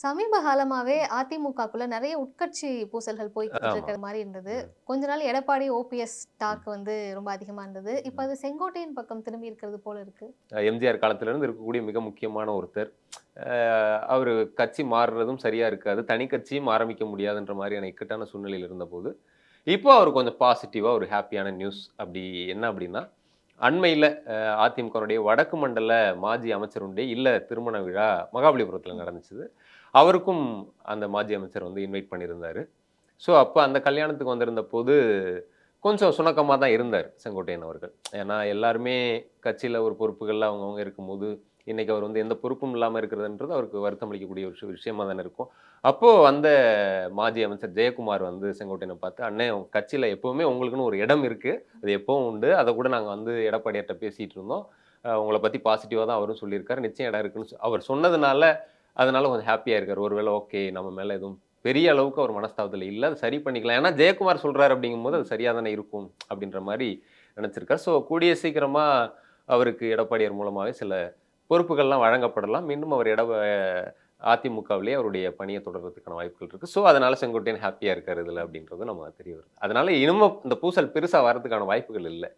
சமீப காலமாவே அதிமுகக்குள்ள நெறைய உட்கட்சி பூசல்கள் போய்க்கிட்டு ஆமா. இருக்கிற மாரி இருந்தது. ம். கொஞ்ச நாள் எடப்பாடி, ஓபிஎஸ் ம். டாக் வந்து ரொம்ப அதிகமா இருந்தது. இப்ப ம். அது செங்கோட்டையன் பக்கம் திரும்பி இருக்கிறது போல இருக்கு. எம்ஜிஆர் காலத்திலிருந்து இருக்கக்கூடிய மிக முக்கியமான ஒருத்தர். அ அவரு கட்சி மாறுறதும் சரியா இருக்காது. தனி கட்சியும் ஆரம்பிக்க முடியாதுன்ற மாரியான இக்கட்டான சூழ்நிலையில இருந்தபோது, இப்போ அவரு கொஞ்சம் பாசிட்டிவா ஒரு ஹேப்பியான நியூஸ் என்ன அப்டின்னா, அண்மையில அதிமுகவுடைய வடக்கு மண்டல மாஜி அமைச்சருடைய திருமண விழா மகாபலிபுரத்தில ம். நடந்துச்சு. அவருக்கும் அந்த மாஜி அமைச்சர் வந்து இன்வைட் பண்ணியிருந்தாரு. ஸோ, அப்ப அந்த கல்யாணத்துக்கு வந்திருந்தபோது, கொஞ்சம் சுணக்கமா தான் இருந்தாரு செங்கோட்டையன் அவர்கள். ஏன்னா, எல்லாருமே கட்சியில ஒரு பொறுப்புகள்ல அவங்கவங்க இருக்கும்போது, இன்னைக்கு அவர் வந்து எந்த பொறுப்பும் இல்லாம இருக்கிறதுன்றது அவருக்கு வருத்தம் அளிக்கக்கூடிய ஒரு விஷயமா தானே இருக்கும். அப்போ அந்த மாஜி அமைச்சர் ஜெயக்குமார் வந்து செங்கோட்டையன பார்த்து, "அண்ணே உங்க கட்சியில எப்பவுமே உங்களுக்குன்னு ஒரு இடம் இருக்கு. அது எப்பவும் உண்டு. அத கூட நாங்க வந்து எடப்பாடியார்ட்ட பேசிட்டு இருந்தோம். உங்கள பத்தி பாசிட்டிவா தான் அவரும் சொல்லியிருக்காரு. நிச்சயம் இடம் இருக்குன்னு" அவர் சொன்னதுனால, அதனால கொஞ்சம் ஹேப்பியா இருக்காரு. ஒருவேள ஓகே நம்ம மேல எதுவும் பெரிய அளவுக்கு அவர் மனஸ்தாபத்துல இல்ல. அத சரி பண்ணிக்கலாம். ஏன்னா ஜெயக்குமார் சொல்றாரு அப்படிங்கும்போது, அது சரியா தானே இருக்கும் அப்படின்ற மாரி நெனச்சிருக்காரு. ஸோ கூடிய சீக்கிரமா அவருக்கு எடப்பாடியார் மூலமாவே சில பொறுப்புகள்லாம் வழங்கப்படலாம். மீண்டும் அவர் அதிமுகவிலேயே அவருடைய பணிய தொடர்றதுக்கான வாய்ப்புகள் இருக்கு. ஸோ அதனால செங்கோட்டையன் ஹேப்பியா இருக்காரு இதுல அப்படின்றது நம்ம தெரிய வருது. அதனால இன்னமும் இந்த பூசல் பெருசா வர்றதுக்கான வாய்ப்புகள் இல்ல.